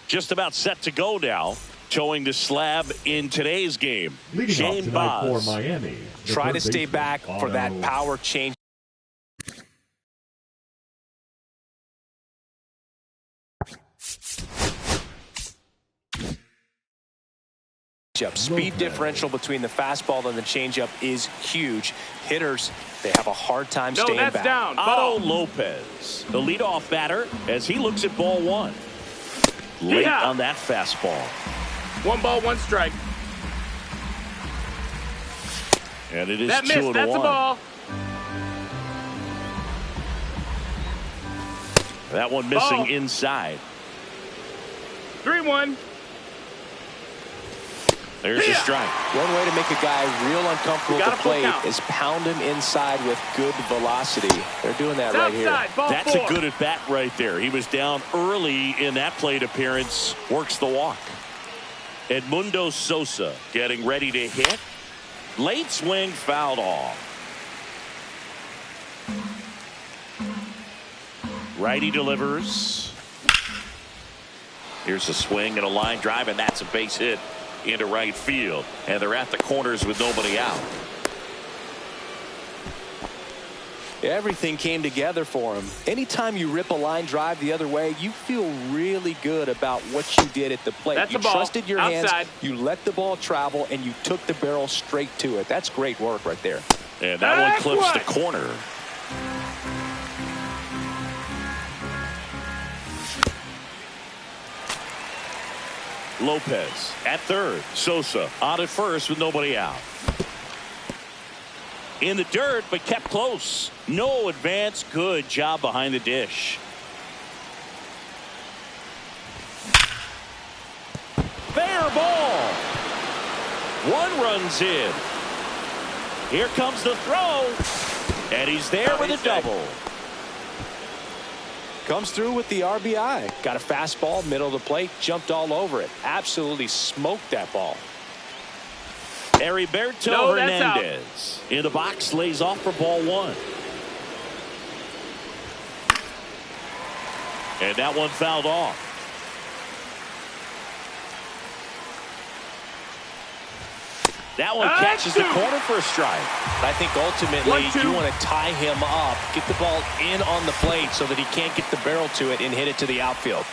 Just about set to go now. Towing the slab in today's game. Shane Baz. For Miami, try to stay back for that power change. Speed differential between the fastball and the changeup is huge. Hitters, they have a hard time staying back. Down. Otto Lopez, the leadoff batter, as he looks at ball one. Late on that fastball. 1 ball, 1 strike. And it is that 2-1. missed. That's a ball. That one missing inside. 3-1. There's a strike. One way to make a guy real uncomfortable at the plate is pound him inside with good velocity. They're doing that right here. That's a good at bat right there. He was down early in that plate appearance. Works the walk. Edmundo Sosa getting ready to hit. Late swing, fouled off. Righty delivers. Here's a swing and a line drive, and that's a base hit into right field. And they're at the corners with nobody out. Everything came together for him. Anytime you rip a line drive the other way, you feel really good about what you did at the plate. That's you a ball. Trusted your Outside. hands, you let the ball travel, and you took the barrel straight to it. That's great work right there. And that one clips the corner. Lopez at third. Sosa on at first with nobody out. In the dirt, but kept close. No advance. Good job behind the dish. Fair ball. 1 run's in. Here comes the throw. And he's there with a double. Comes through with the RBI. Got a fastball, middle of the plate, jumped all over it. Absolutely smoked that ball. Heriberto Hernandez in the box, lays off for ball 1. And that one fouled off. That one catches the corner for a strike. I think ultimately you want to tie him up, get the ball in on the plate so that he can't get the barrel to it and hit it to the outfield.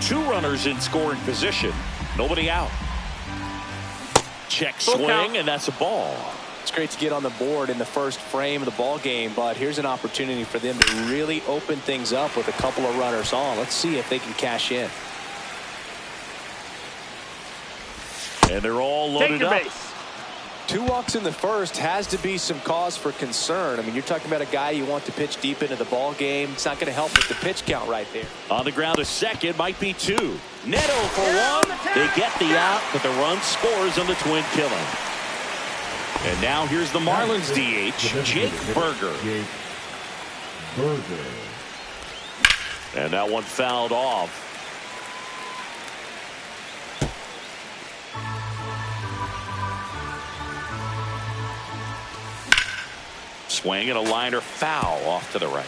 2 runners in scoring position. Nobody out. Check swing, and that's a ball. It's great to get on the board in the first frame of the ball game, but here's an opportunity for them to really open things up with a couple of runners on. Let's see if they can cash in. And they're all loaded up. Base. 2 walks in the first has to be some cause for concern. I mean, you're talking about a guy you want to pitch deep into the ball game. It's not going to help with the pitch count right there. On the ground to second, might be 2. Neto for 1. They get the out, but the run scores on the twin killing. And now here's the Marlins DH, Jake Burger. And that one fouled off. Swing and a liner foul off to the right.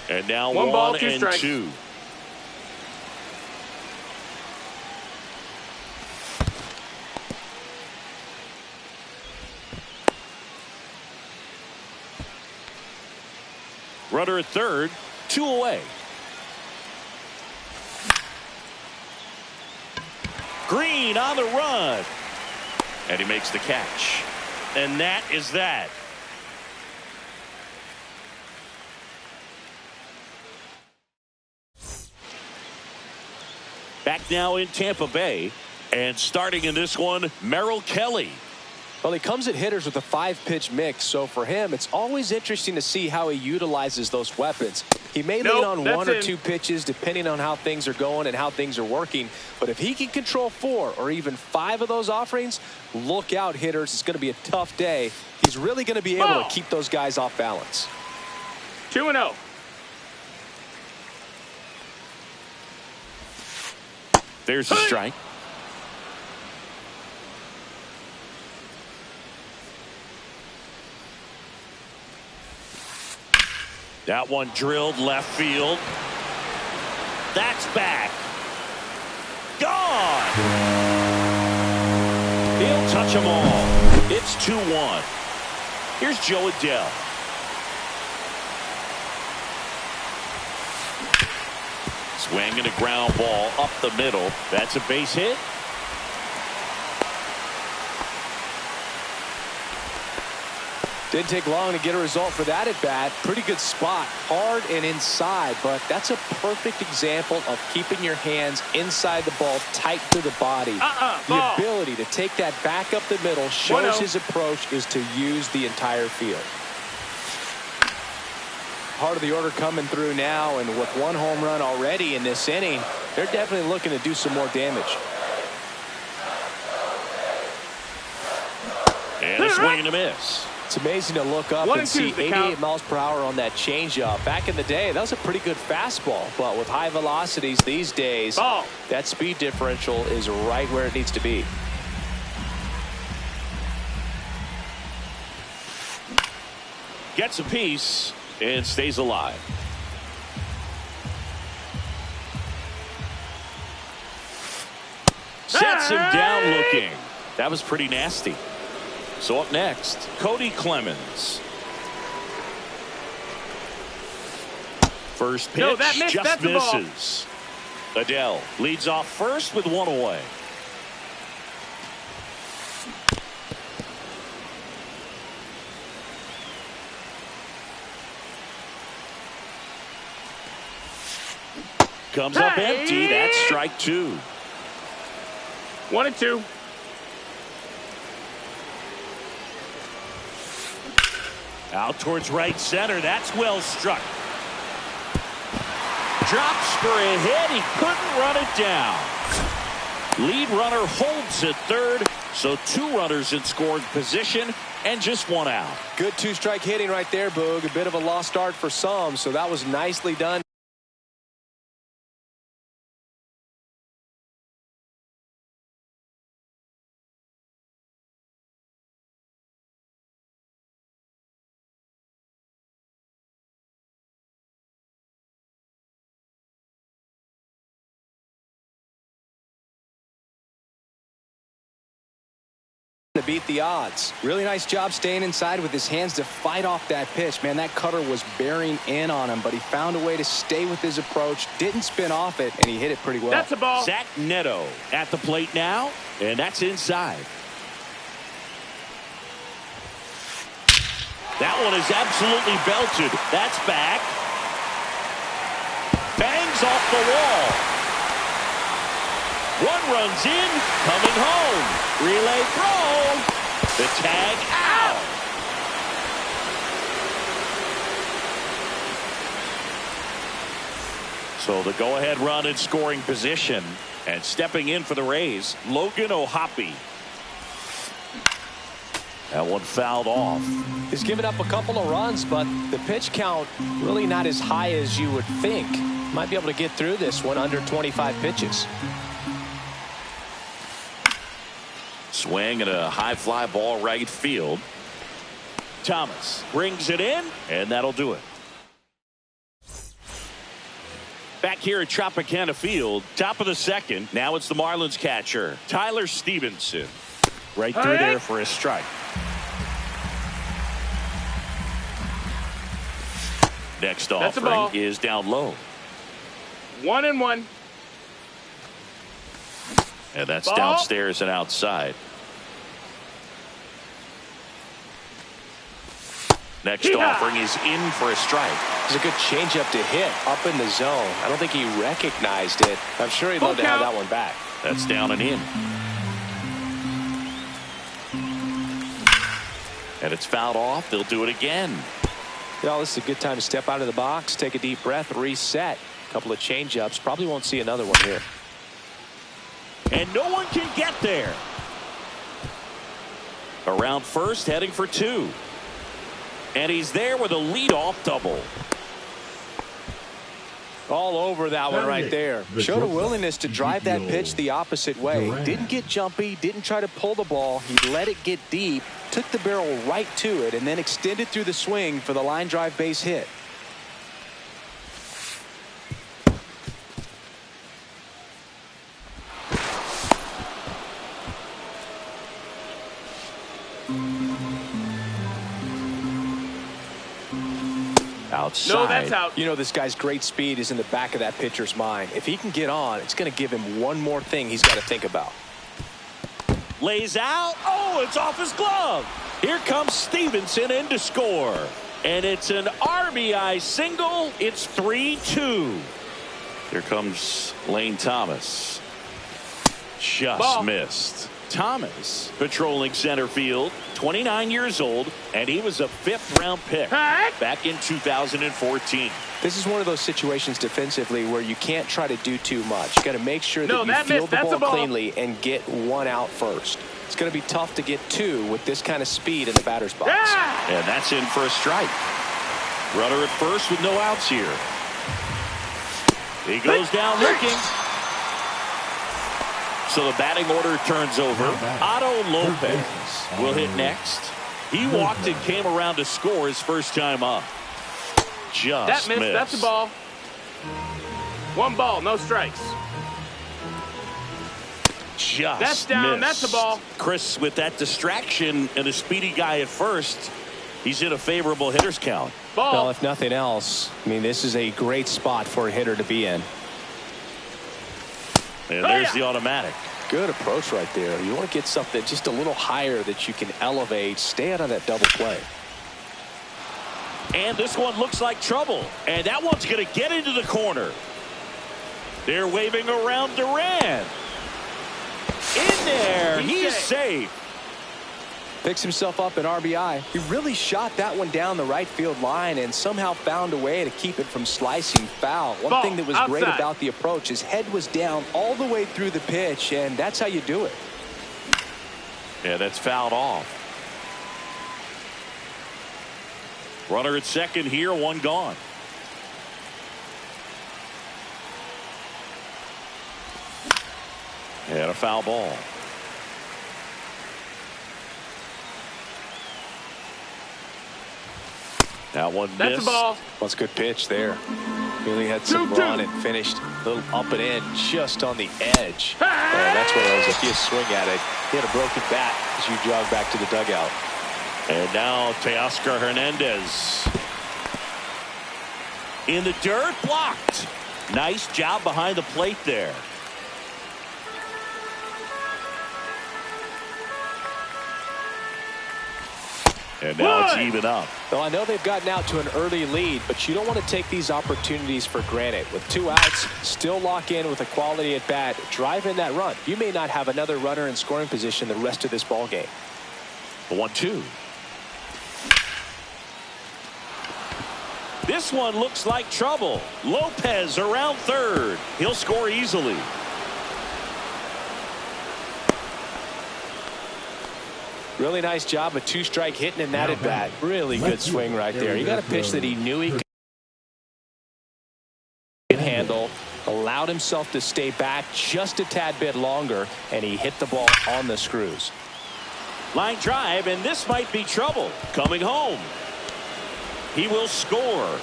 And now 1 ball, 2 and strikes. 2. Runner at third, 2 away. Green on the run. And he makes the catch. And that is that. Back now in Tampa Bay. And starting in this one, Merrill Kelly. Well, he comes at hitters with a 5-pitch mix, so for him, it's always interesting to see how he utilizes those weapons. He may lean on 1 or 2 pitches depending on how things are going and how things are working, but if he can control 4 or even 5 of those offerings, look out, hitters. It's going to be a tough day. He's really going to be able to keep those guys off balance. 2-0. There's a strike. That one drilled left field. That's back. Gone. He'll touch them all. It's 2-1. Here's Joe Adele. Swinging a ground ball up the middle. That's a base hit. Didn't take long to get a result for that at bat. Pretty good spot, hard and inside, but that's a perfect example of keeping your hands inside the ball, tight to the body. The ability to take that back up the middle shows his approach is to use the entire field. Part of the order coming through now, and with one home run already in this inning, they're definitely looking to do some more damage. And a swing and a miss. It's amazing to look up and see 88 miles per hour on that changeup. Back in the day, that was a pretty good fastball. But with high velocities these days, that speed differential is right where it needs to be. Gets a piece and stays alive. Sets him down looking. That was pretty nasty. So up next, Cody Clemens. First pitch just misses. Adele leads off first with one away. Comes up empty. That's strike two. 1-2. Out towards right center. That's well struck. Drops for a hit. He couldn't run it down. Lead runner holds at third. So two runners in scoring position and just one out. Good two-strike hitting right there, Boog. A bit of a lost start for some, so that was nicely done. To beat the odds. Really nice job staying inside with his hands to fight off that pitch. Man, that cutter was bearing in on him, but he found a way to stay with his approach, didn't spin off it, and he hit it pretty well. That's a ball. Zach Neto at the plate now, and that's inside. That one is absolutely belted. That's back. Bangs off the wall. One runs in, coming home. Relay throw. The tag out. So the go-ahead run in scoring position. And stepping in for the Rays, Logan O'Hoppe. That one fouled off. He's given up a couple of runs, but the pitch count really not as high as you would think. Might be able to get through this one under 25 pitches. Swing and a high fly ball right field. Thomas brings it in, and that'll do it. Back here at Tropicana Field, top of the second. Now it's the Marlins catcher, Tyler Stevenson. Right through there for a strike. Next offering is down low. 1-1. And that's downstairs and outside. Next offering is in for a strike. It's a good changeup to hit up in the zone. I don't think he recognized it. I'm sure he'd love to have that one back. That's down and in. And it's fouled off. They'll do it again. Well, this is a good time to step out of the box, take a deep breath, reset. A couple of changeups. Probably won't see another one here. And no one can get there. Around first, heading for two. And he's there with a leadoff double. All over that one right there. Showed a willingness to drive that pitch the opposite way. Didn't get jumpy, didn't try to pull the ball. He let it get deep, took the barrel right to it, and then extended through the swing for the line drive base hit. Outside. No, that's out. You know, this guy's great speed is in the back of that pitcher's mind. If he can get on, it's going to give him one more thing he's got to think about. Lays out. Oh, it's off his glove. Here comes Stevenson in to score. And it's an RBI single. It's 3-2. Here comes Lane Thomas. Just Ball. missed. Thomas patrolling center field, 29 years old, and he was a 5th-round pick back in 2014. This is one of those situations defensively where you can't try to do too much. You got to make sure that you field the ball cleanly and get one out first. It's going to be tough to get two with this kind of speed in the batter's box. And that's in for a strike. Runner at first with no outs here. He goes down looking. So the batting order turns over. Otto Lopez will hit next. He walked and came around to score his first time up. Just missed. That's a ball. 1 ball, no strikes. Just that's down. Missed. That's a ball. Chris, with that distraction and a speedy guy at first, he's in a favorable hitter's count. Ball. Well, if nothing else, I mean, this is a great spot for a hitter to be in. And there's the automatic. Good approach right there. You want to get something just a little higher that you can elevate. Stay out of that double play. And this one looks like trouble. And that one's going to get into the corner. They're waving around Duran. In there. He's safe. Picks himself up an RBI. He really shot that one down the right field line and somehow found a way to keep it from slicing foul. One thing that was great about the approach, his head was down all the way through the pitch, and that's how you do it. Yeah, that's fouled off. Runner at second here, 1 gone. And a foul ball. That one missed. That's a ball. That's a good pitch there. Really had some run and finished a little up and in just on the edge. That's what it was. If you swing at it, he had a broken bat as you jog back to the dugout. And now Teoscar Hernandez. In the dirt, blocked. Nice job behind the plate there. And now it's even up. Well, I know they've gotten out to an early lead, but you don't want to take these opportunities for granted. With 2 outs, still lock in with a quality at bat, drive in that run. You may not have another runner in scoring position the rest of this ball game. The 1-2. This one looks like trouble. Lopez around third. He'll score easily. Really nice job, a 2-strike hitting in that at bat. Really good swing right there. He got a pitch that he knew he could handle, allowed himself to stay back just a tad bit longer, and he hit the ball on the screws. Line drive, and this might be trouble. Coming home. He will score.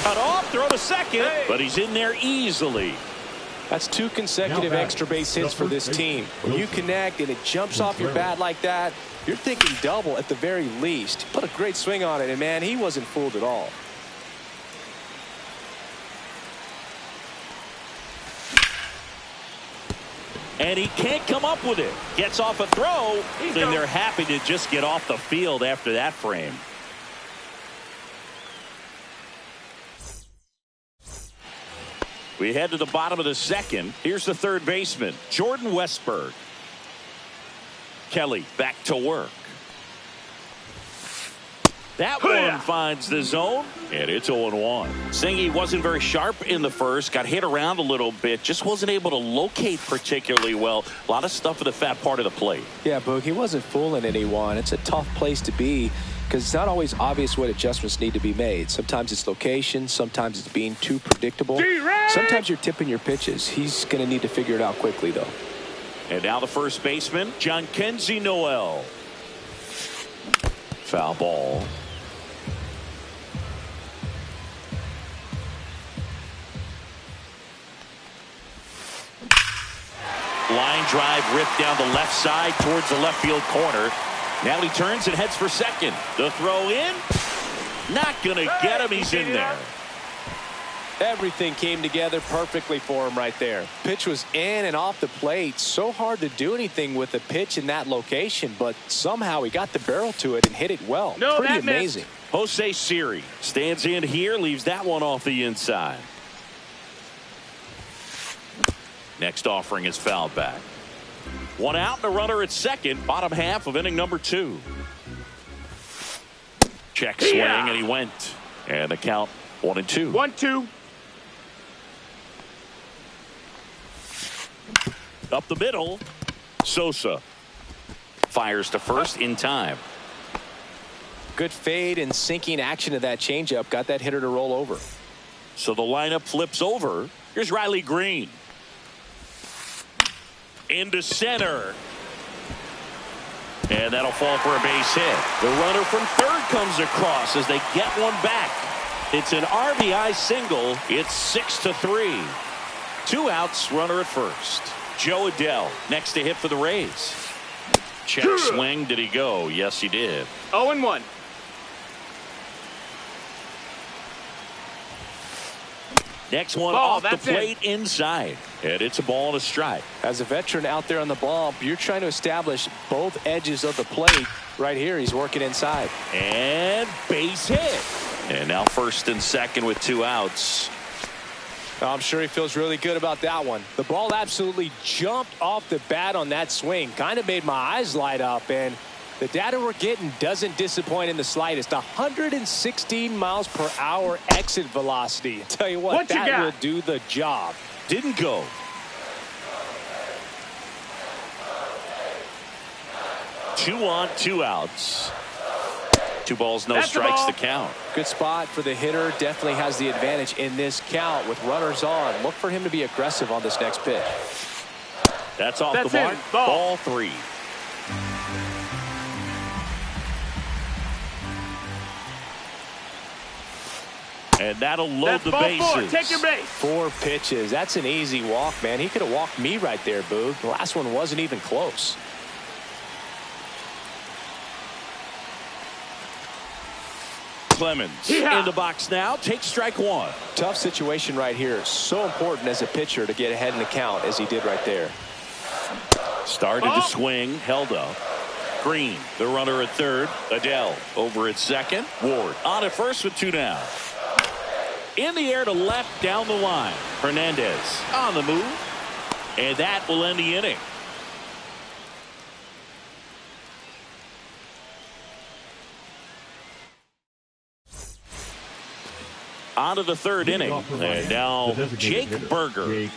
Cut off, throw to second, but he's in there easily. That's 2 consecutive extra base hits for this team. When you connect and it jumps off your bat like that, you're thinking double at the very least. Put a great swing on it, and man, he wasn't fooled at all. And he can't come up with it. Gets off a throw, and they're happy to just get off the field after that frame. We head to the bottom of the second. Here's the third baseman, Jordan Westburg. Kelly back to work. That one finds the zone, and it's 0-1. Singy wasn't very sharp in the first, got hit around a little bit, just wasn't able to locate particularly well. A lot of stuff in the fat part of the plate. Yeah, Boog, he wasn't fooling anyone. It's a tough place to be because it's not always obvious what adjustments need to be made. Sometimes it's location, sometimes it's being too predictable. Sometimes you're tipping your pitches. He's going to need to figure it out quickly, though. And now the first baseman, John Kenzie Noel. Foul ball. Line drive ripped down the left side towards the left field corner. Now he turns and heads for second. The throw in. Not going to get him. He's in there. Everything came together perfectly for him right there. Pitch was in and off the plate. So hard to do anything with a pitch in that location, but somehow he got the barrel to it and hit it well. No, pretty amazing. Jose Siri stands in here, leaves that one off the inside. Next offering is fouled back. One out and a runner at second, bottom half of inning number 2. Check swing, and he went. And the count 1-2. 1-2. Up the middle, Sosa fires to first in time. Good fade and sinking action of that changeup got that hitter to roll over. So the lineup flips over. Here's Riley Green. Into center. And that'll fall for a base hit. The runner from third comes across as they get one back. It's an RBI single. It's 6-3. 2 outs, runner at first. Joe Adell next to hit for the Rays. Check swing. Did he go? Yes, he did. 0-1. Next one off the plate inside. And it's a ball and a strike. As a veteran out there on the bump, you're trying to establish both edges of the plate. Right here, he's working inside. And base hit. And now first and second with 2 outs. I'm sure he feels really good about that one. The ball absolutely jumped off the bat on that swing. Kind of made my eyes light up. And the data we're getting doesn't disappoint in the slightest. 116 miles per hour exit velocity. I tell you what that will do the job. Didn't go. Two on, 2 outs. 2 balls, no strikes to count. Good spot for the hitter. Definitely has the advantage in this count with runners on. Look for him to be aggressive on this next pitch. That's off the mark. Ball 3. And that'll load the bases. Take your base. 4 pitches. That's an easy walk, man. He could have walked me right there, Boog. The last one wasn't even close. Clemens in the box now. Take strike 1. Tough situation right here. So important as a pitcher to get ahead in the count as he did right there. Started to swing. Held up. Green, the runner at third. Adell over at second. Ward on at first with 2 down. In the air to left down the line. Hernandez on the move. And that will end the inning. On to the 3rd inning. And now Jake Burger.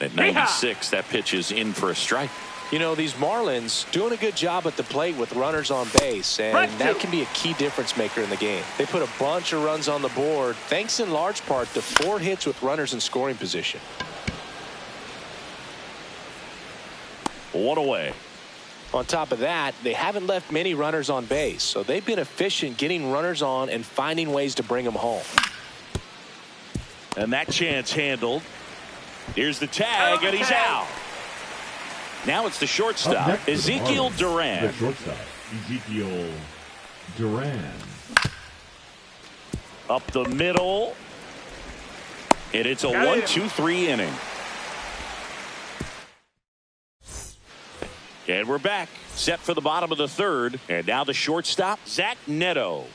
At 96, that pitch is in for a strike. You know, these Marlins doing a good job at the plate with runners on base, and that can be a key difference maker in the game. They put a bunch of runs on the board, thanks in large part to 4 hits with runners in scoring position. 1 away. On top of that, they haven't left many runners on base, so they've been efficient getting runners on and finding ways to bring them home. And that chance handled. Here's the tag, and he's out. Now it's the shortstop, Ezekiel Duran. The shortstop, Ezekiel Duran. Up the middle. And it's a 1-2-3 inning. And we're back. Set for the bottom of the 3rd. And now the shortstop, Zach Neto.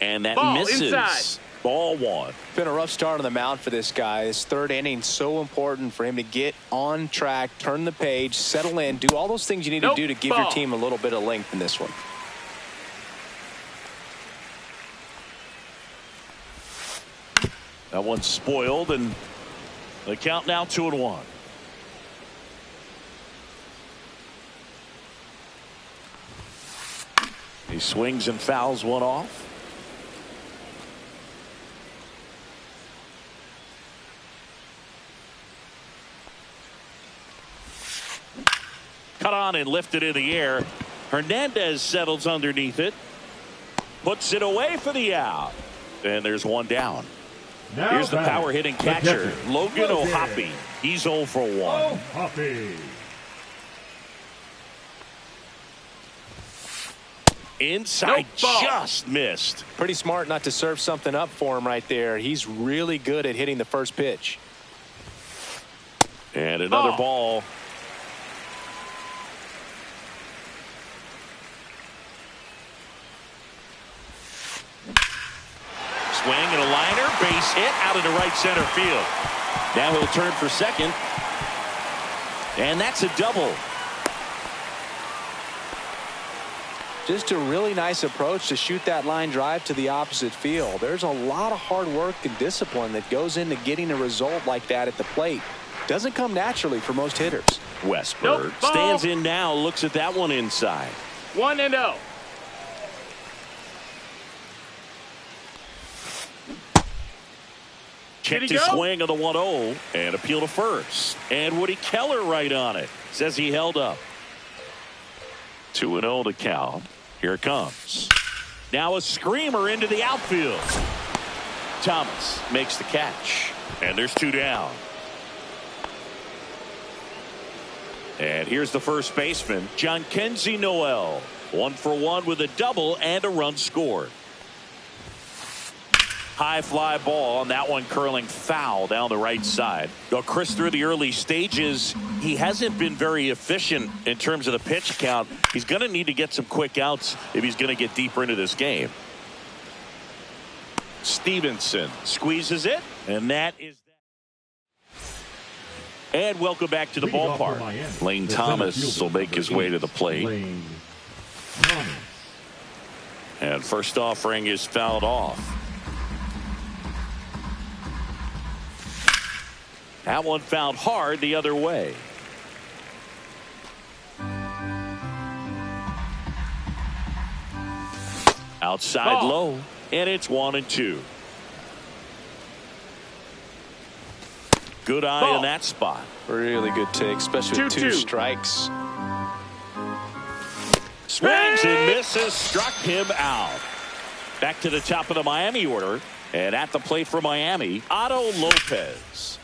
And that misses. Inside. Ball 1. Been a rough start on the mound for this guy. His 3rd inning so important for him to get on track, turn the page, settle in, do all those things you need to do to give your team a little bit of length in this one. That one's spoiled, and the count now 2-1. He swings and fouls one off. Cut on and lifted in the air. Hernandez settles underneath it. Puts it away for the out. And there's one down. Here's the power hitting catcher, Logan O'Hoppe. He's 0 for 1. Oh, Hoppy. Inside, just missed. Pretty smart not to serve something up for him right there. He's really good at hitting the first pitch. And another ball. Swing and a liner, base hit out into right center field. Now he'll turn for second. And that's a double. Just a really nice approach to shoot that line drive to the opposite field. There's a lot of hard work and discipline that goes into getting a result like that at the plate. Doesn't come naturally for most hitters. Westberg stands in now, looks at that one inside. 1-0. Checked his swing on the 1-0 and appeal to first. And Woody Keller right on it. Says he held up. 2-0 to count. Here it comes. Now a screamer into the outfield. Thomas makes the catch. And there's 2 down. And here's the first baseman, John Kenzie Noel. 1 for 1 with a double and a run scored. High fly ball, and that one curling foul down the right side. Though Chris, through the early stages, he hasn't been very efficient in terms of the pitch count. He's going to need to get some quick outs if he's going to get deeper into this game. Stevenson squeezes it, and that is that. And welcome back to the ballpark. Lane Thomas will make his way to the plate. And first offering is fouled off. That one fouled hard the other way. Outside low, and it's 1-2. Good eye in that spot. Really good take, especially with 2 strikes. Swings and misses, struck him out. Back to the top of the Miami order, and at the plate for Miami, Otto Lopez.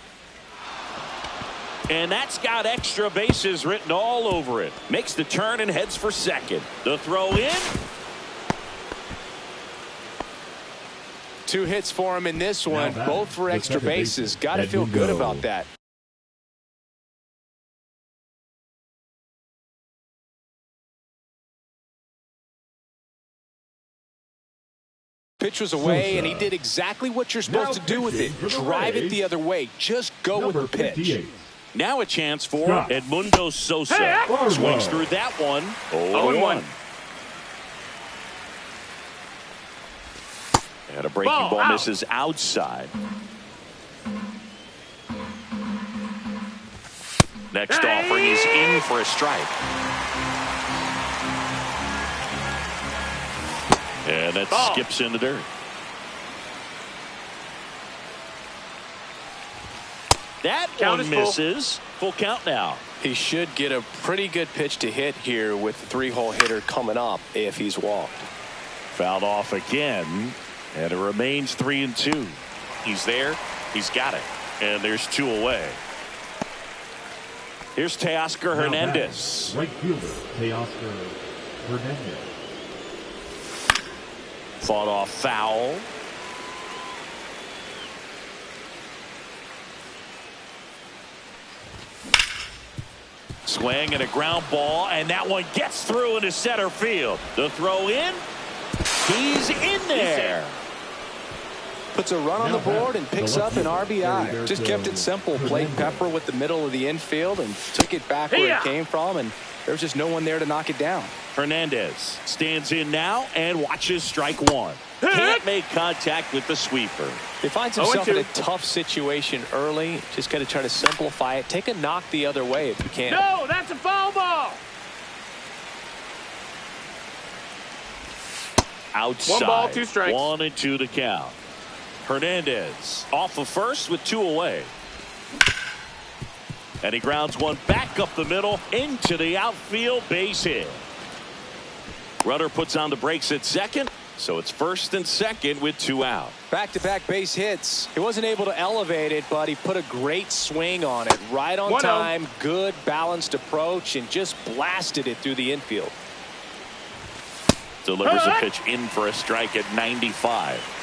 And that's got extra bases written all over it. Makes the turn and heads for second. The throw in. 2 hits for him in this one, both for extra bases. Got to feel good about that. Pitch was away, and he did exactly what you're supposed to do with it. Drive it the other way. Just go with the pitch. Now a chance for Edmundo Sosa. Swings through that one. 0-1. And a breaking ball misses outside. Next offering is in for a strike. And that skips in the dirt. That one misses. Full count now. He should get a pretty good pitch to hit here with the 3-hole hitter coming up if he's walked. Fouled off again, and it remains 3-2. He's there. He's got it. And there's 2 away. Here's Teoscar Hernandez. Right fielder, Teoscar Hernandez. Fought off foul. Swing and a ground ball, and that one gets through into center field. The throw in. He's in there. Puts a run on the board and picks up an RBI. Just kept it simple. Played Pepper with the middle of the infield and took it back where it came from, and there's just no one there to knock it down. Hernandez stands in now and watches strike 1. Can't make contact with the sweeper. He finds himself in a tough situation early. Just got to try to simplify it. Take a knock the other way if you can. No, that's a foul ball. Outside. 1 ball, 2 strikes. 1-2 to count. Hernandez off of first with 2 away. And he grounds one back up the middle into the outfield, base hit. Runner puts on the brakes at second. So it's first and second with 2 out. Back-to-back base hits. He wasn't able to elevate it, but he put a great swing on it. Right on time, good balanced approach, and just blasted it through the infield. Delivers a pitch in for a strike at 95.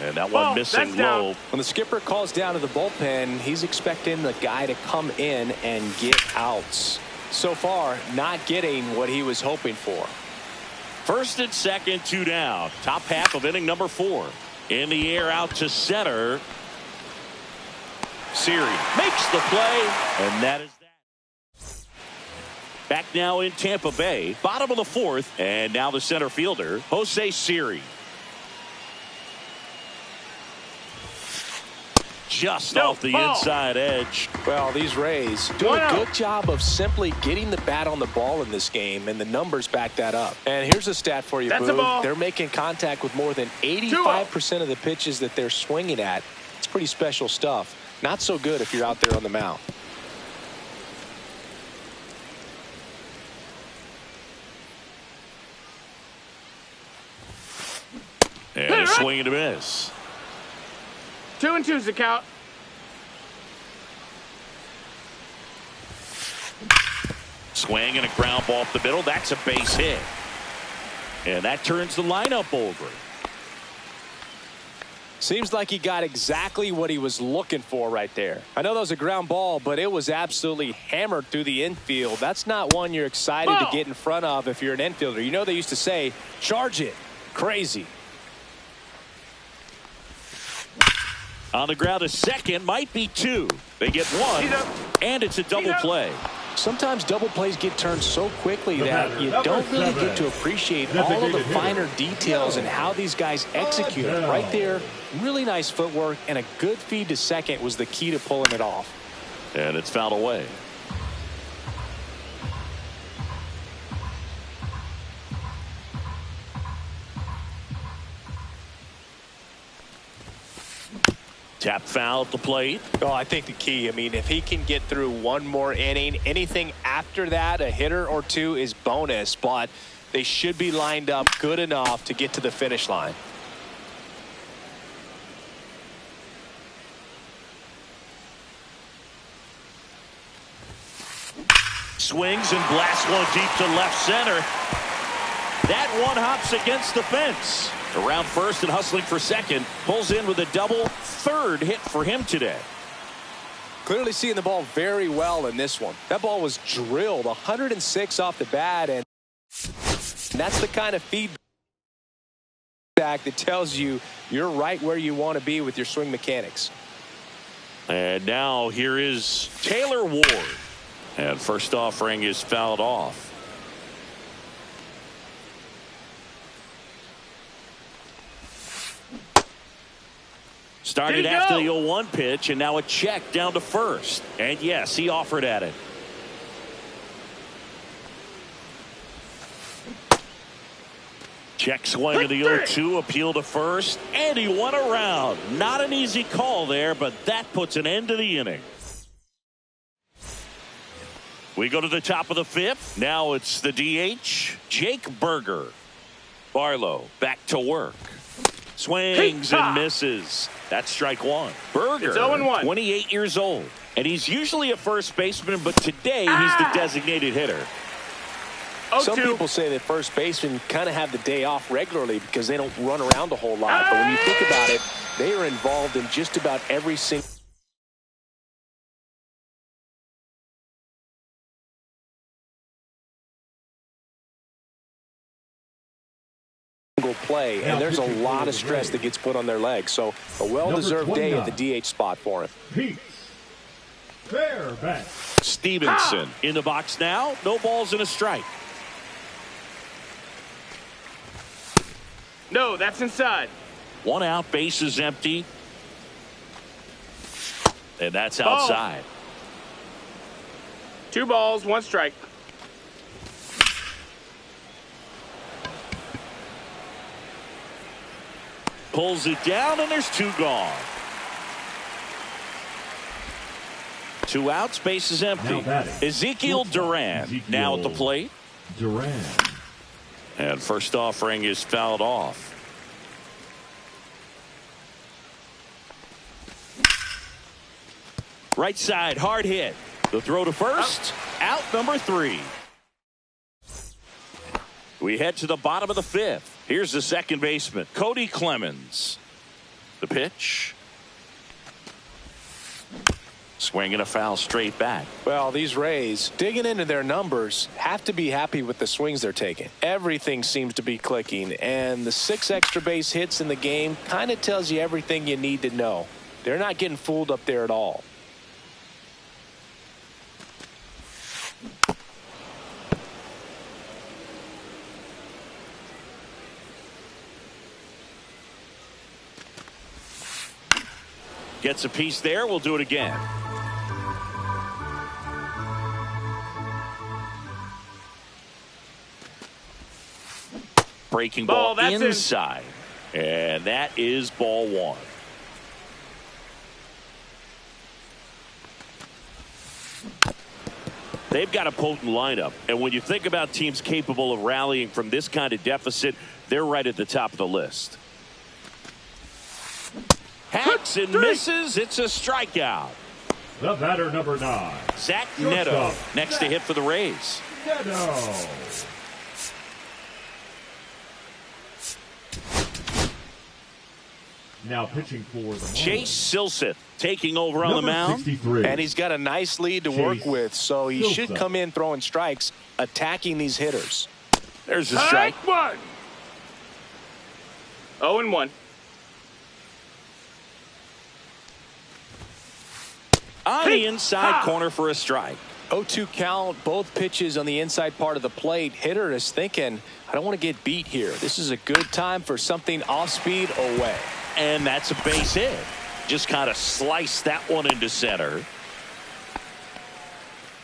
And that one missing low. When the skipper calls down to the bullpen, he's expecting the guy to come in and get outs. So far, not getting what he was hoping for. First and second, 2 down. Top half of inning number 4. In the air out to center. Siri makes the play, and that is that. Back now in Tampa Bay, bottom of the 4th, and now the center fielder, Jose Siri. Just off the inside edge. Well, these Rays do a good job of simply getting the bat on the ball in this game, and the numbers back that up. And here's a stat for you, Boo. They're making contact with more than 85% of the pitches that they're swinging at. It's pretty special stuff. Not so good if you're out there on the mound. And a swing and a miss. 2-2's the count. Swing and a ground ball up the middle. That's a base hit. And that turns the lineup over. Seems like he got exactly what he was looking for right there. I know that was a ground ball, but it was absolutely hammered through the infield. That's not one you're excited to get in front of if you're an infielder. You know they used to say, charge it. Crazy. On the ground, a second, might be 2. They get 1, and it's a double play. Sometimes double plays get turned so quickly that you don't really get to appreciate all of the finer details and how these guys execute it. Right there, really nice footwork, and a good feed to second was the key to pulling it off. And it's fouled away. Tap foul at the plate. Oh, I think the key, I mean, if he can get through one more inning, anything after that, a hitter or 2 is bonus, but they should be lined up good enough to get to the finish line. Swings and blasts one deep to left center. That one hops against the fence. Around first and hustling for second. Pulls in with a double. 3rd hit for him today. Clearly seeing the ball very well in this one. That ball was drilled 106 off the bat, and that's the kind of feedback that tells you you're right where you want to be with your swing mechanics. And now here is Taylor Ward. And first offering is fouled off. Started after the 0-1 pitch, and now a check down to first. And yes, he offered at it. Check swing of the 0-2, appeal to first, and he won around. Not an easy call there, but that puts an end to the inning. We go to the top of the 5th. Now it's the DH, Jake Berger. Barlow back to work. Swings and misses. That's strike 1. Berger, 28 years old. And he's usually a first baseman, but today he's the designated hitter. Some people say that first basemen kind of have the day off regularly because they don't run around a whole lot. But when you think about it, they are involved in just about every single play, and there's a lot of stress that gets put on their legs. So a well-deserved day at the DH spot for him. Stevenson in the box now. No balls and a strike. No, that's inside. 1 out, base is empty. And that's outside. 2 balls, 1 strike. Pulls it down, and there's 2 gone. 2 outs, base is empty. Ezekiel Duran now at the plate. Duran. And first offering is fouled off. Right side, hard hit. The throw to first. Out number 3. We head to the bottom of the 5th. Here's the second baseman, Cody Clemens. The pitch. Swinging a foul straight back. Well, these Rays, digging into their numbers, have to be happy with the swings they're taking. Everything seems to be clicking, and the 6 extra base hits in the game kind of tells you everything you need to know. They're not getting fooled up there at all. Gets a piece there. We'll do it again. Breaking ball inside. And that is ball 1. They've got a potent lineup. And when you think about teams capable of rallying from this kind of deficit, they're right at the top of the list. Hacks and misses. It's a strikeout. The batter, number 9. Zach Neto next to hit for the Rays. Neto. Now pitching for the Chase Silseth taking over on the mound. 63. And he's got a nice lead to work with, so he should come in throwing strikes, attacking these hitters. There's a strike. 1. 0-1. On the inside corner for a strike. 0-2 count, both pitches on the inside part of the plate. Hitter is thinking, I don't want to get beat here. This is a good time for something off speed away. And that's a base hit. Just kind of sliced that one into center.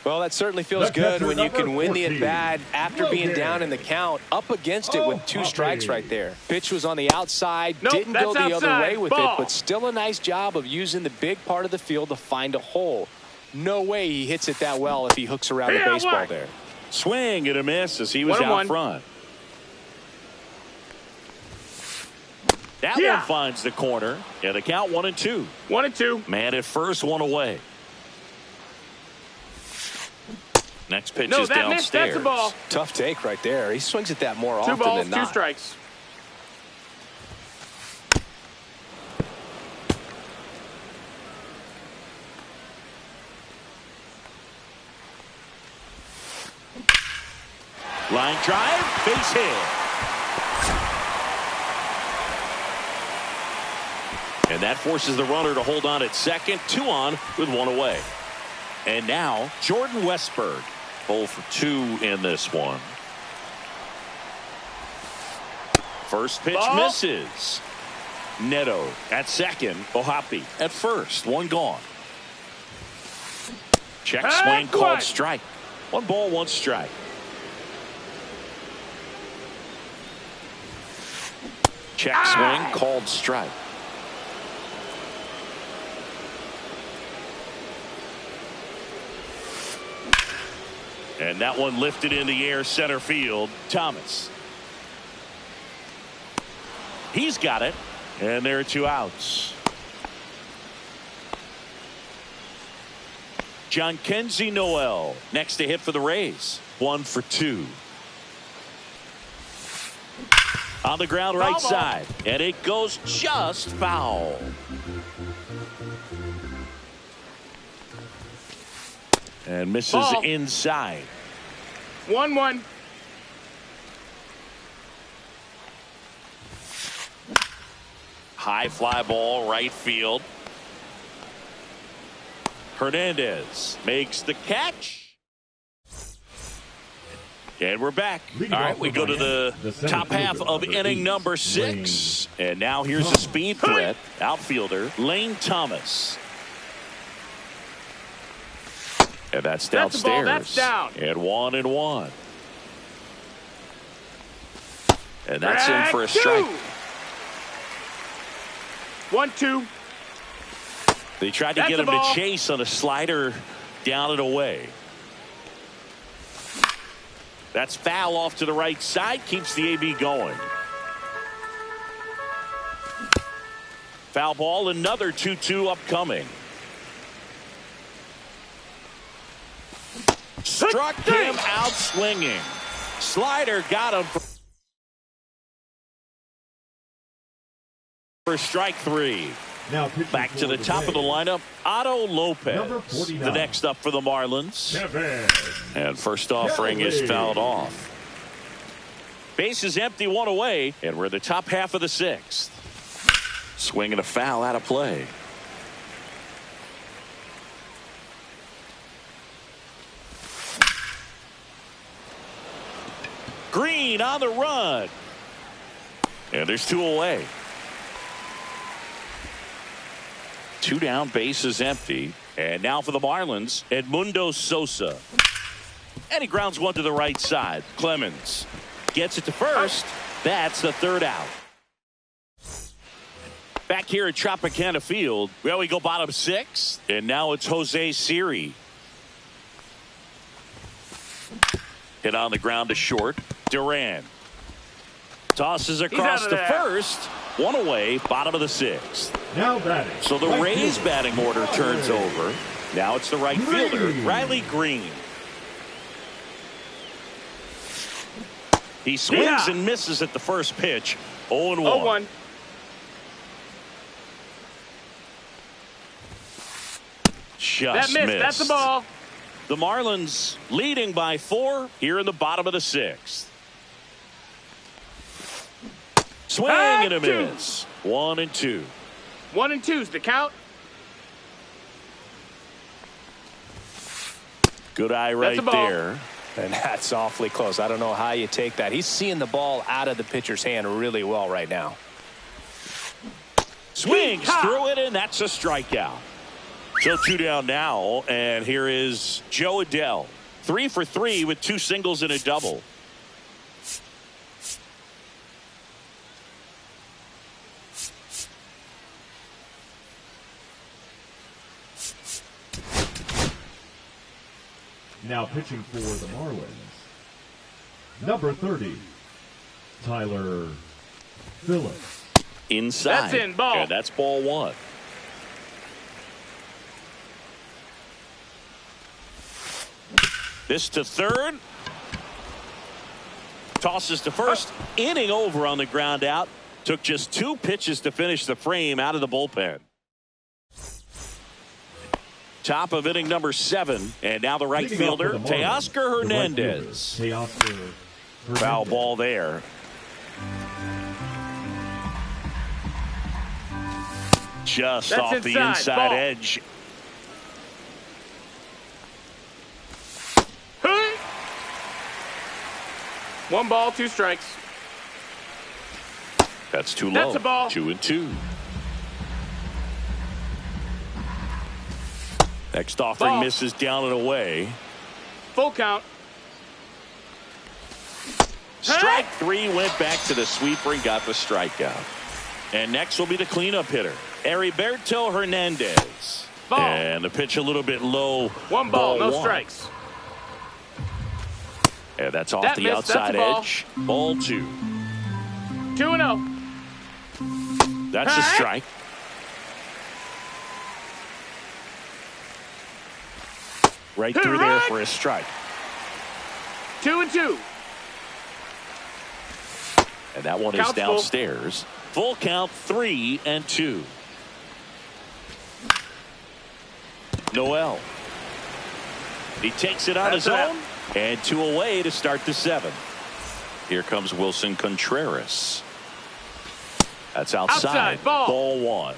Well, that certainly feels good when you can win the at-bat after being down in the count, up against it with 2 strikes right there. Pitch was on the outside, didn't go the other way with it, but still a nice job of using the big part of the field to find a hole. No way he hits it that well if he hooks around the baseball there. Swing and a miss as he was out front. That one finds the corner, and the count 1-2. 1-2. Man at first, 1 away. Next pitch is downstairs. Missed. That's a ball. Tough take right there. He swings at that more often than not. 2 balls, 2 strikes. Line drive, base hit. And that forces the runner to hold on at second. 2 on with 1 away. And now Jordan Westburg. 0 for 2 in this one. First pitch misses. Neto at second. Ohapi at first. 1 gone. Check swing called strike. 1 ball, 1 strike. Check swing called strike. And that one lifted in the air center field. Thomas. He's got it. And there are 2 outs. John Kenzie Noel next to hit for the Rays. 1 for 2. On the ground right side. And it goes just foul. And misses inside. 1-1. High fly ball right field. Hernandez makes the catch. And we're back. All right, we go to the top half of inning number 6. And now here's a speed threat. Outfielder Lane Thomas. And that's downstairs. That's down. And 1-1. And that's in for a strike. 1-2. They tried to get him to chase on a slider down and away. That's foul off to the right side. Keeps the AB going. Foul ball. Another 2-2 upcoming. Struck him out swinging. Slider got him for strike 3. Now back to the top of the lineup, Otto Lopez, the next up for the Marlins. And first offering is fouled off. Base is empty, 1 away, and we're in the top half of the 6th. Swing and a foul out of play. Green on the run. And there's 2 away. 2 down, base is empty. And now for the Marlins, Edmundo Sosa. And he grounds one to the right side. Clemens gets it to first. That's the 3rd out. Back here at Tropicana Field, well, we go bottom 6. And now it's Jose Siri. Hit on the ground to short. Duran tosses across to first. 1 away, bottom of the 6th. Now batting. So the Rays batting order turns over. Now it's the right fielder, Riley Green. He swings and misses at the first pitch. 0-1. 0-1. Just that missed. missed. That's the ball. The Marlins leading by 4 here in the bottom of the 6th. Swing and a miss. 1-2. 1-2's the count. Good eye right there. And that's awfully close. I don't know how you take that. He's seeing the ball out of the pitcher's hand really well right now. Swings through it, and that's a strikeout. So 2 down now, and here is Joe Adell. 3 for 3 with 2 singles and a double. Now pitching for the Marlins, number 30, Tyler Phillips. Inside. That's in, ball. And that's ball 1. This to third. Tosses to first. Inning over on the ground out. Took just 2 pitches to finish the frame out of the bullpen. Top of inning number 7. And now the right fielder, Teoscar Hernandez. Foul ball there. Just off the inside edge. Hey! 1 ball, 2 strikes. That's too low. That's a ball. 2-2. Next offering Ball. misses down and away. Full count. Strike 3 went back to the sweeper and got the strikeout. And next will be the cleanup hitter, Heriberto Hernandez. Ball. And the pitch a little bit low. 1 ball, no 1. strikes. And that's off That the missed. outside That's a ball. edge. Ball 2. 2-0. That's a strike. Right through there for a strike. 2-2. And that one is downstairs. Full count, 3-2. Noel. He takes it on his own. And 2 away to start the 7th. Here comes Wilson Contreras. That's outside. Ball 1.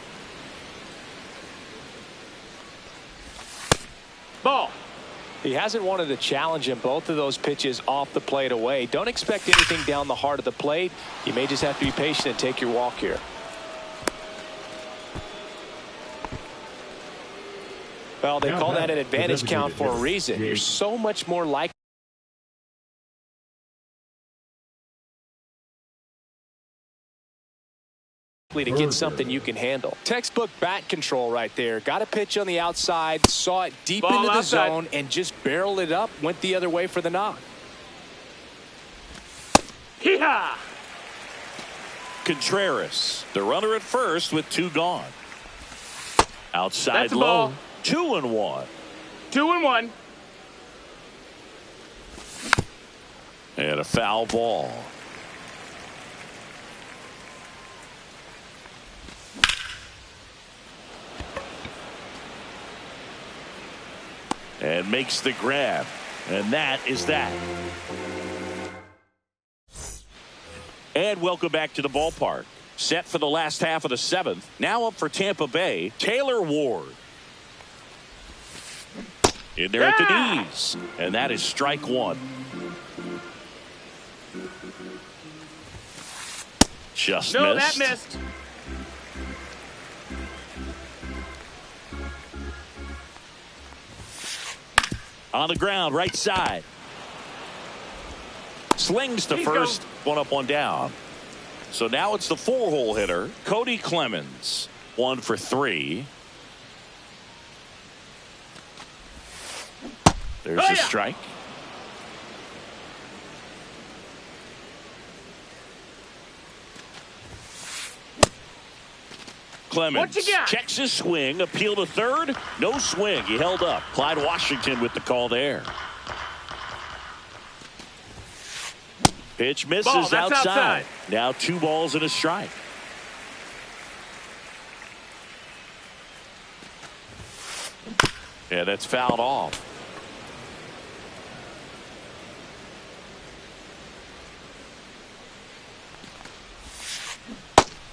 Ball. He hasn't wanted to challenge him. Both of those pitches off the plate away. Don't expect anything down the heart of the plate. You may just have to be patient and take your walk here. Well, they call that an advantage count for a reason. You're so much more likely to get something you can handle. Textbook bat control right there. Got a pitch on the outside, saw it deep into the zone, and just barreled it up, went the other way for the knock. Hee-haw! Contreras, the runner at first with 2 gone. Outside That's a low. ball. 2-1. 2-1. And a foul ball. And makes the grab. And that is that. And welcome back to the ballpark. Set for the last half of the 7th. Now up for Tampa Bay, Taylor Ward. In there at the knees. And that is strike 1. Just No, missed. that missed. On the ground, right side. Slings to He's first, 1 up, 1 down. So now it's the 4-hole hitter, Cody Clemens. 1 for 3. There's a strike. Clemens checks his swing, appeal to third, no swing. He held up. Clyde Washington with the call there. Pitch misses outside. Now 2 balls and a strike. Yeah, that's fouled off.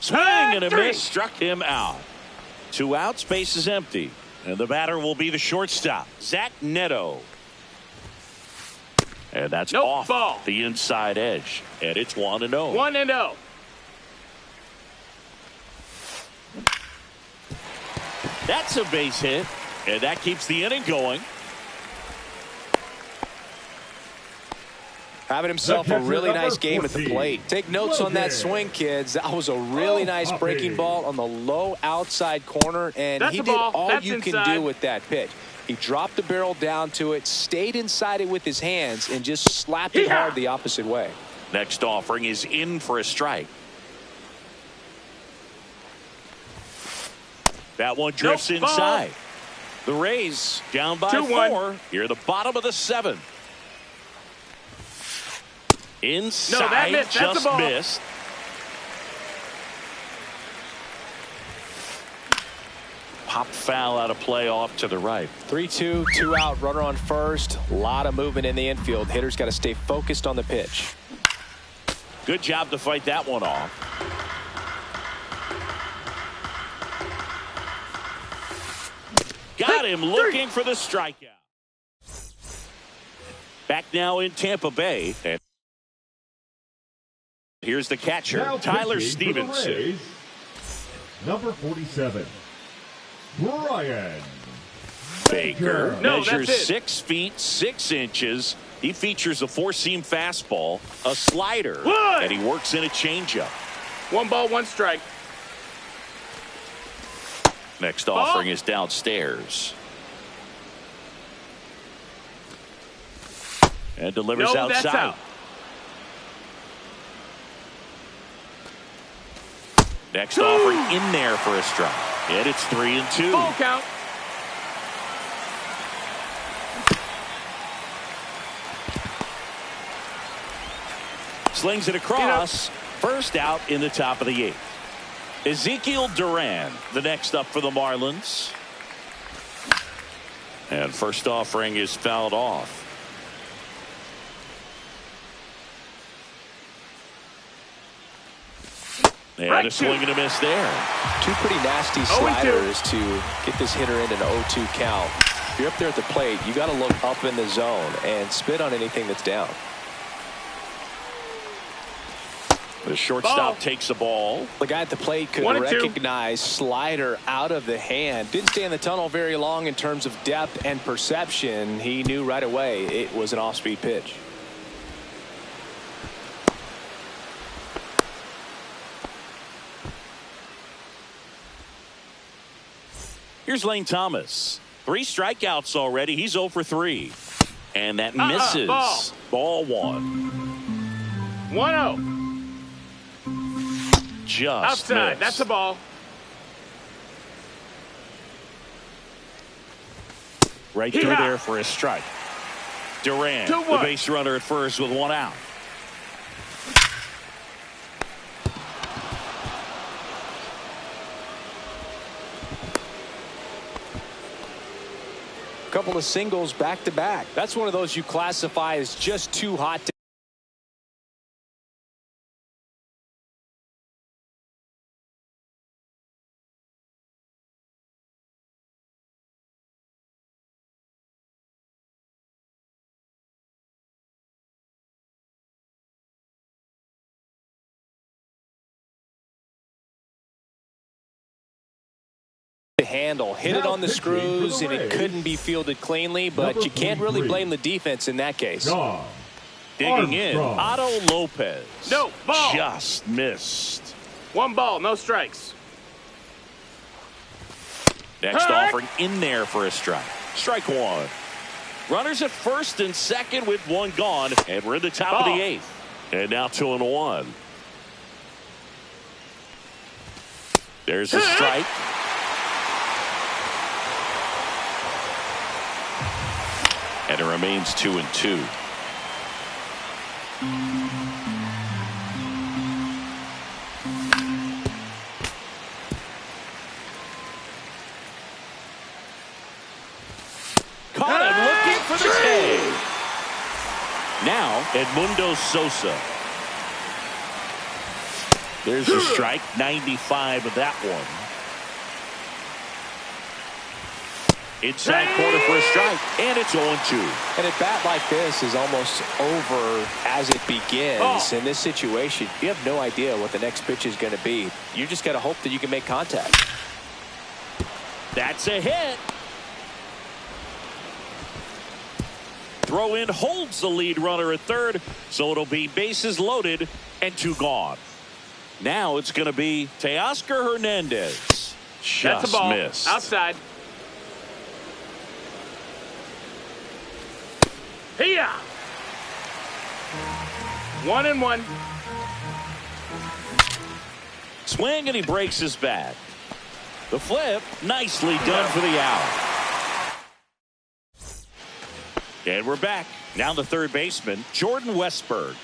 Swing and a miss, struck him out. 2 outs, base is empty. And the batter will be the shortstop, Zach Neto. And that's off ball. The inside edge. And it's 1-0. 1-0. That's a base hit. And that keeps the inning going. Having himself a really nice game at the plate. Take notes on that swing, kids. That was a really nice breaking ball on the low outside corner, and he did all you can do with that pitch. He dropped the barrel down to it, stayed inside it with his hands, and just slapped it hard the opposite way. Next offering is in for a strike. That one drifts inside. The Rays down by 4. Here the bottom of the 7th. Inside, just missed. Pop foul out of play off to the right. 3-2, 2 out, runner on first. A lot of movement in the infield. Hitter's got to stay focused on the pitch. Good job to fight that one off. Got him looking for the strikeout. Back now in Tampa Bay. And here's the catcher, now Tyler pitching for the Stevenson. Rays, number 47, Brian Baker No, measures that's it. 6 feet 6 inches. He features a 4-seam fastball, a slider, and he works in a changeup. 1 ball, 1 strike. Next offering is downstairs. And delivers outside. That's out. Next offering in there for a strike. And it's 3-2. Full count. Slings it across. First out in the top of the 8th. Ezekiel Duran, the next up for the Marlins. And first offering is fouled off. And a swing and a miss there. 2 pretty nasty sliders to get this hitter in an 0-2 count. If you're up there at the plate, you got to look up in the zone and spit on anything that's down. The shortstop takes the ball. The guy at the plate could recognize slider out of the hand. Didn't stay in the tunnel very long in terms of depth and perception. He knew right away it was an off-speed pitch. Here's Lane Thomas. 3 strikeouts already. He's 0 for 3. And that misses. Ball 1. 1-0. Just outside. missed. That's a ball. Right through there for a strike. Durant, the base runner at first with one out. Couple of singles back to back. That's one of those you classify as just too hot to handle. Hit it on the screws, and it couldn't be fielded cleanly, but you can't really blame the defense in that case. Digging in, Otto Lopez. No, ball. Just missed. 1 ball, no strikes. Next offering in there for a strike. Strike one. Runners at first and second with one gone, and we're in the top of the 8th. And now 2-1. There's a strike. And it remains 2-2. Caught him looking for the K. Now Edmundo Sosa. There's a strike. 95 of that one. Inside corner for a strike, and it's 0-2. And a bat like this is almost over as it begins. In this situation, you have no idea what the next pitch is going to be. You just got to hope that you can make contact. That's a hit. Throw in holds the lead runner at third, so it'll be bases loaded and 2 gone. Now it's going to be Teoscar Hernandez. Just That's a ball. Missed. Outside. Here. 1-1. Swing, and he breaks his bat. The flip, nicely done for the out. And we're back. Now the third baseman, Jordan Westburg.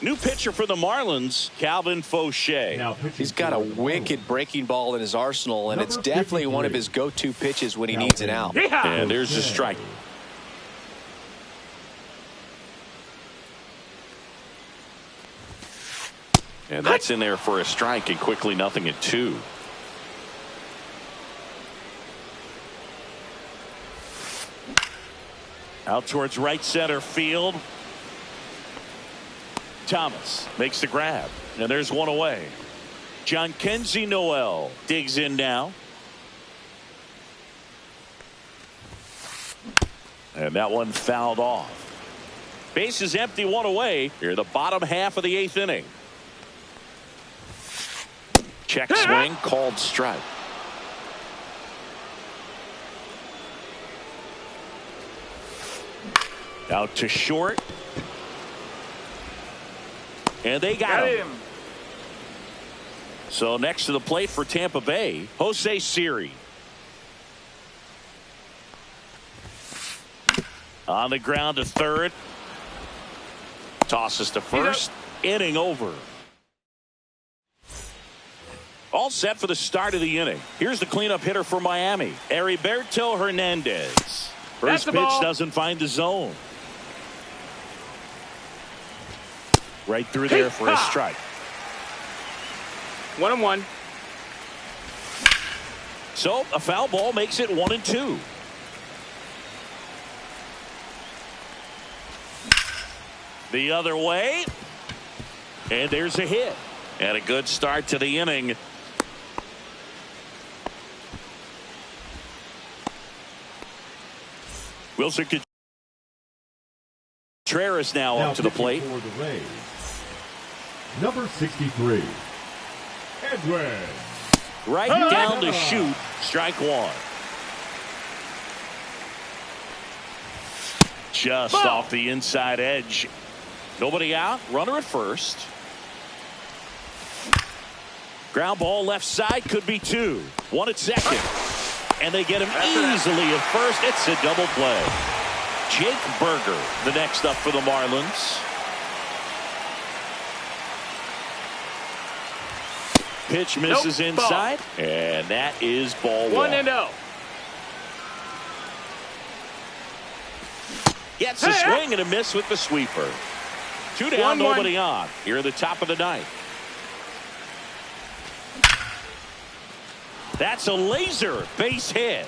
New pitcher for the Marlins, Calvin Fauché. He's got a wicked breaking ball in his arsenal, and it's definitely one of his go-to pitches when he needs an out. And there's a strike. And that's in there for a strike, and quickly 0-2. Out towards right center field. Thomas makes the grab, and there's one away. John Kenzie Noel digs in now. And that one fouled off. Base is empty, one away. Here, the bottom half of the 8th inning. Check swing, called strike. Out to short. And they got him. So next to the plate for Tampa Bay, Jose Siri. On the ground to third. Tosses to first. Inning over. All set for the start of the inning. Here's the cleanup hitter for Miami, Heriberto Hernandez. First pitch doesn't find the zone. Right through there for a strike. 1-1. So a foul ball makes it 1-2. The other way. And there's a hit. And a good start to the inning. Wilson Contreras now up to the plate. Number 63, Edwin. Right down to shoot. Strike one. Just off the inside edge. Nobody out. Runner at first. Ground ball left side. Could be two. One at second. And they get him easily at first. It's a double play. Jake Berger, the next up for the Marlins. Pitch misses inside. Ball. And that is ball one. 1-0. Gets a swing and a miss with the sweeper. Two down, nobody on. Here at the top of the ninth. That's a laser base hit.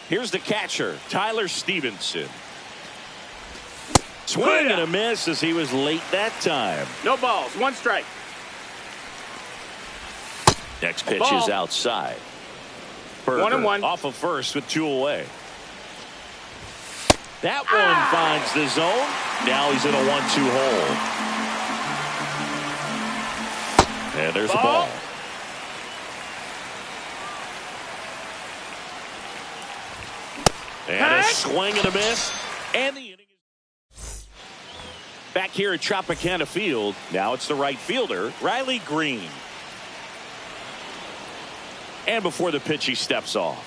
Here's the catcher, Tyler Stevenson. Swing and a miss as he was late that time. No balls, one strike. Next pitch is outside. Berger 1-1. Off of first with two away. That one finds the zone. Now he's in a 1-2 hole. And there's a ball. And a swing and a miss. And the inning is back here at Tropicana Field. Now it's the right fielder, Riley Green. And before the pitch, he steps off.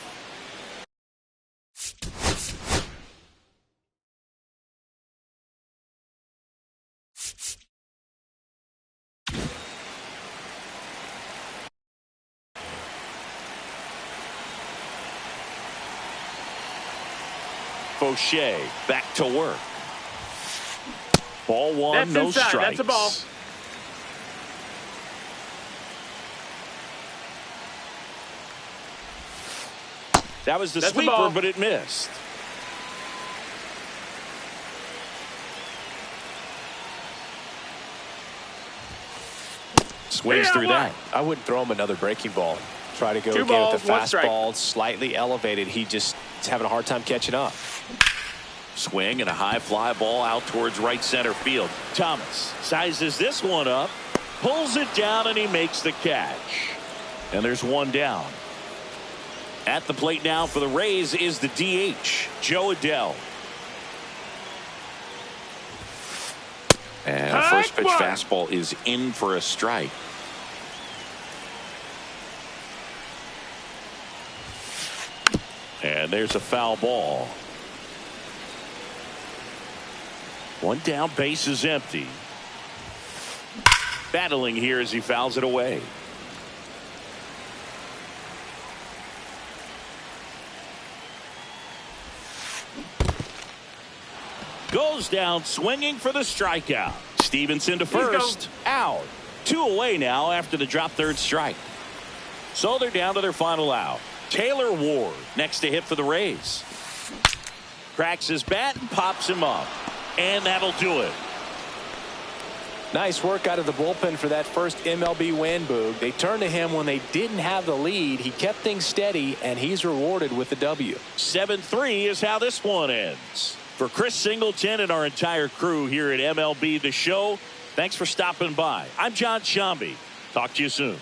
Fauché back to work. Ball one, that's no inside. strikes. That's a ball. That was the sweeper, but it missed. Swings through that. I wouldn't throw him another breaking ball. Try to go Two again balls, with the one strike. fastball slightly elevated. He just is having a hard time catching up. Swing and a high fly ball out towards right center field. Thomas sizes this one up, pulls it down, and he makes the catch. And there's one down. At the plate now for the Rays is the DH, Joe Adell. And a first pitch fastball is in for a strike. And there's a foul ball. One down, base is empty. Battling here as he fouls it away. Goes down swinging for the strikeout. Stevenson to first. Out. Two away now after the drop third strike. So they're down to their final out. Taylor Ward next to hit for the Rays. Cracks his bat and pops him up. And that'll do it. Nice work out of the bullpen for that first MLB win, Boog. They turned to him when they didn't have the lead. He kept things steady, and he's rewarded with the W. 7-3 is how this one ends. For Chris Singleton and our entire crew here at MLB The Show, thanks for stopping by. I'm John Shambi. Talk to you soon.